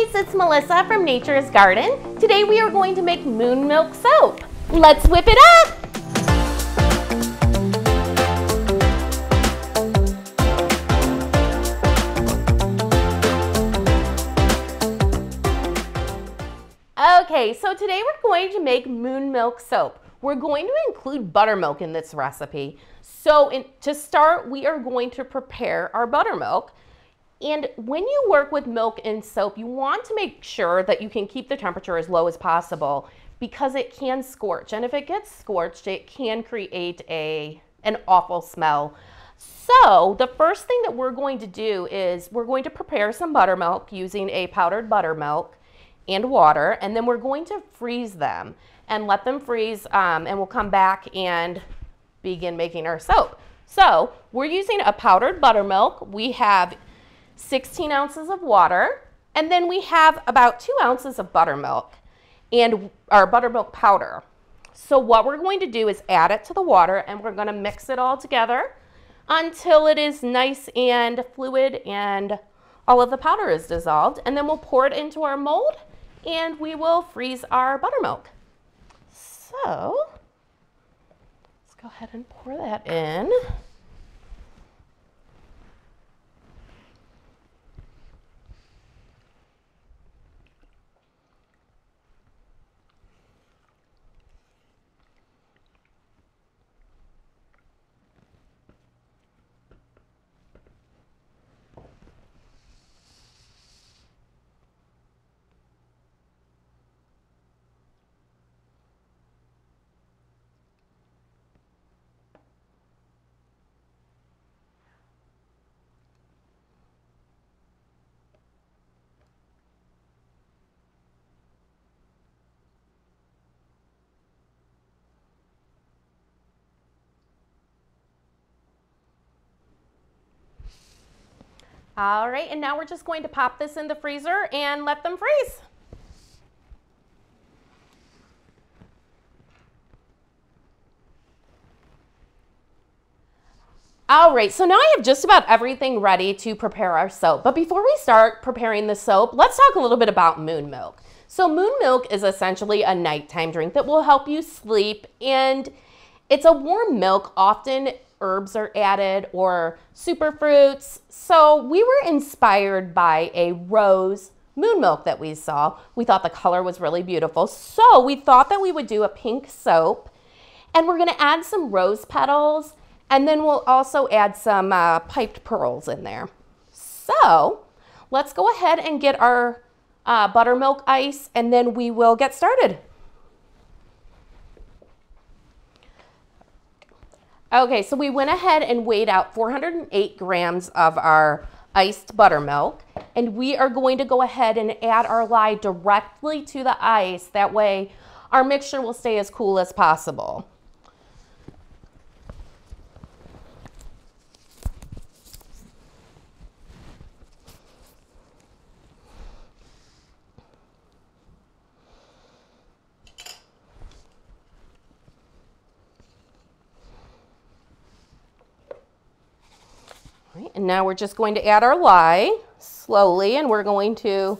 guys, it's Melissa from Nature's Garden. Today we are going to make moon milk soap. Let's whip it up! Okay, so today we're going to make moon milk soap. We're going to include buttermilk in this recipe. So to start, we are going to prepare our buttermilk. And when you work with milk and soap, you want to make sure that you can keep the temperature as low as possible because it can scorch. And if it gets scorched, it can create an awful smell. So the first thing that we're going to do is we're going to prepare some buttermilk using a powdered buttermilk and water, and then we're going to freeze them and let them freeze, and we'll come back and begin making our soap. So we're using a powdered buttermilk. We have 16 ounces of water, and then we have about 2 ounces of buttermilk and our buttermilk powder. So what we're going to do is add it to the water, and we're going to mix it all together until it is nice and fluid and all of the powder is dissolved, and then we'll pour it into our mold and we will freeze our buttermilk. So let's go ahead and pour that in. All right, and now we're just going to pop this in the freezer and let them freeze. All right, so now I have just about everything ready to prepare our soap. But before we start preparing the soap, let's talk a little bit about moon milk. So moon milk is essentially a nighttime drink that will help you sleep, and it's a warm milk. Often herbs are added or superfruits. So we were inspired by a rose moon milk that we saw. We thought the color was really beautiful. So we thought that we would do a pink soap, and we're gonna add some rose petals, and then we'll also add some piped pearls in there. So let's go ahead and get our buttermilk ice, and then we will get started. Okay, so we went ahead and weighed out 408 grams of our iced buttermilk, and we are going to go ahead and add our lye directly to the ice. That way our mixture will stay as cool as possible. And now we're just going to add our lye slowly, and we're going to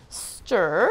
stir.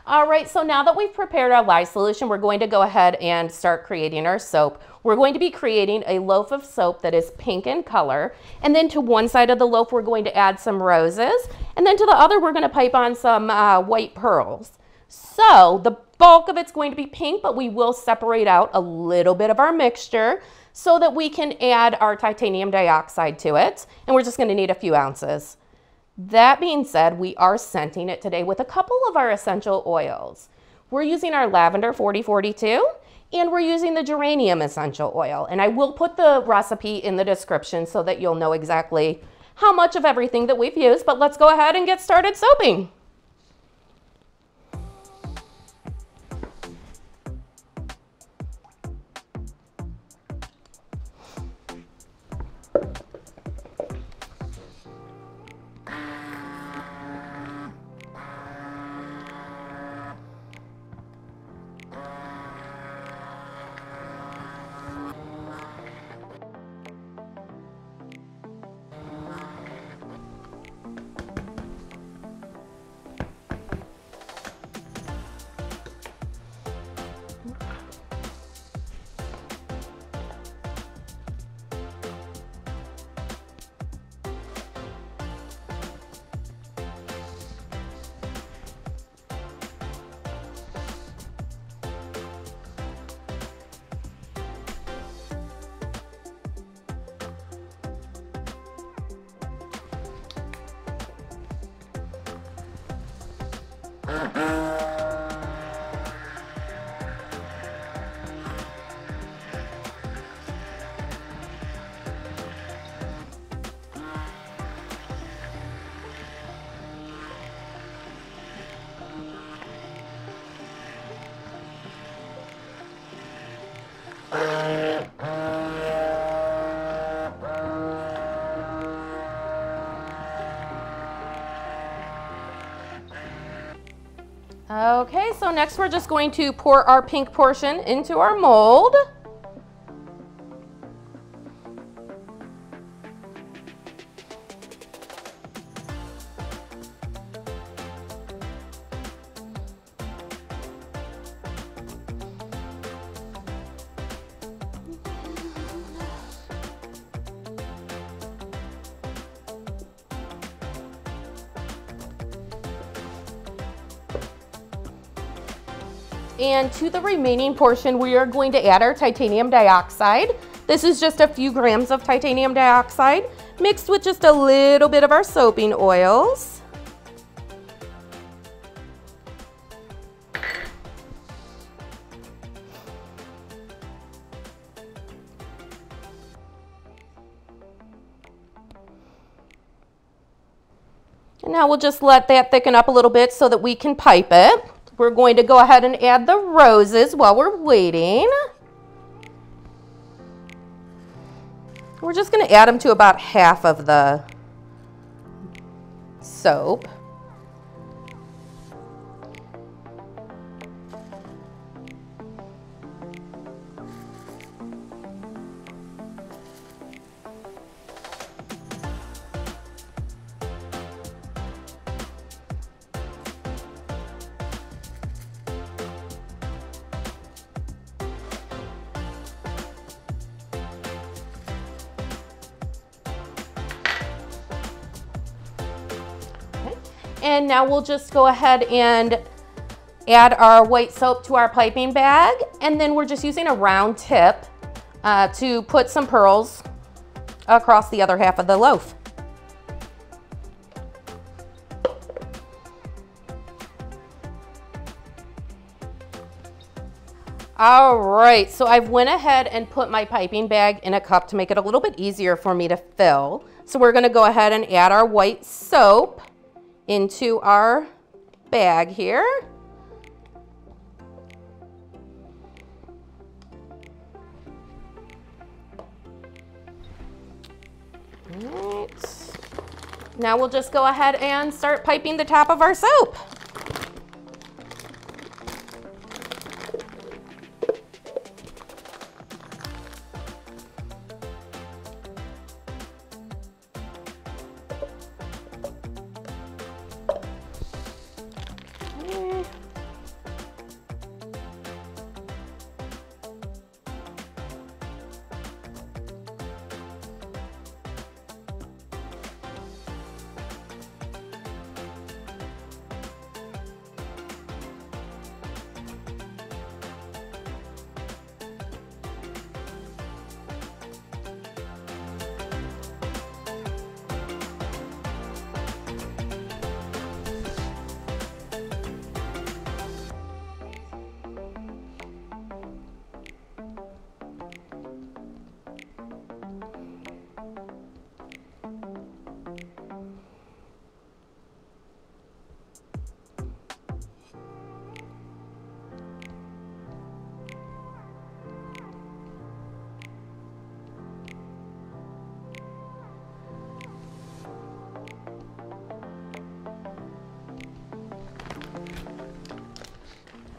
All right, so now that we've prepared our lye solution, we're going to go ahead and start creating our soap. We're going to be creating a loaf of soap that is pink in color, and then to one side of the loaf we're going to add some roses, and then to the other we're going to pipe on some white pearls. So the bulk of it's going to be pink, but we will separate out a little bit of our mixture so that we can add our titanium dioxide to it, and we're just going to need a few ounces. That being said, we are scenting it today with a couple of our essential oils. We're using our Lavender 4042 and we're using the Geranium Essential Oil. And I will put the recipe in the description so that you'll know exactly how much of everything that we've used, but let's go ahead and get started soaping. Okay, so next we're just going to pour our pink portion into our mold. And to the remaining portion, we are going to add our titanium dioxide. This is just a few grams of titanium dioxide mixed with just a little bit of our soaping oils. And now we'll just let that thicken up a little bit so that we can pipe it. We're going to go ahead and add the roses while we're waiting. We're just going to add them to about half of the soap. And now we'll just go ahead and add our white soap to our piping bag. And then we're just using a round tip to put some pearls across the other half of the loaf. All right, so I've went ahead and put my piping bag in a cup to make it a little bit easier for me to fill. So we're gonna go ahead and add our white soap into our bag here. All right. Now we'll just go ahead and start piping the top of our soap.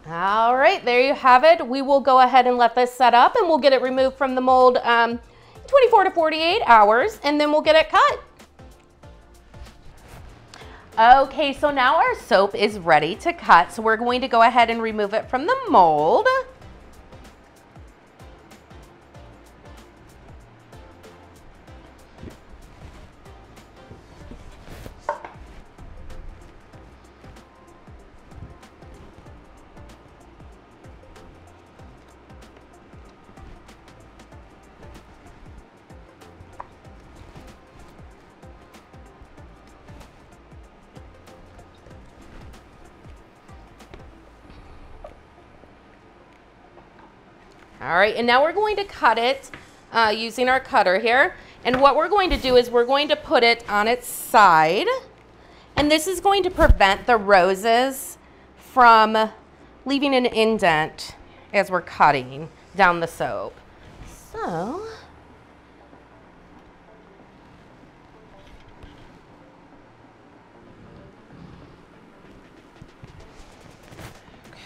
All right, there you have it. We will go ahead and let this set up and we'll get it removed from the mold 24 to 48 hours and then we'll get it cut. Okay, so now our soap is ready to cut. So we're going to go ahead and remove it from the mold. All right, and now we're going to cut it using our cutter here. And what we're going to do is we're going to put it on its side. And this is going to prevent the roses from leaving an indent as we're cutting down the soap. So,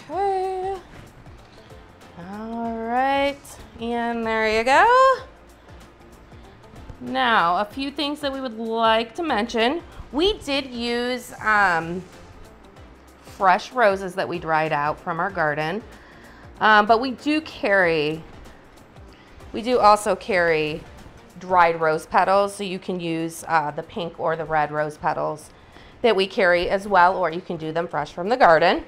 okay. All right, and there you go. Now, a few things that we would like to mention. We did use fresh roses that we dried out from our garden, but we do also carry dried rose petals, so you can use the pink or the red rose petals that we carry as well, or you can do them fresh from the garden.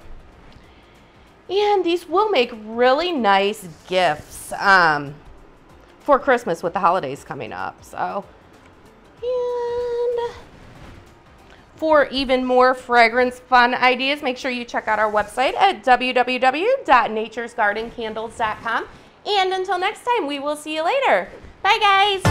And these will make really nice gifts for Christmas with the holidays coming up. So, and for even more fragrance fun ideas, make sure you check out our website at www.naturesgardencandles.com. And until next time, we will see you later. Bye, guys.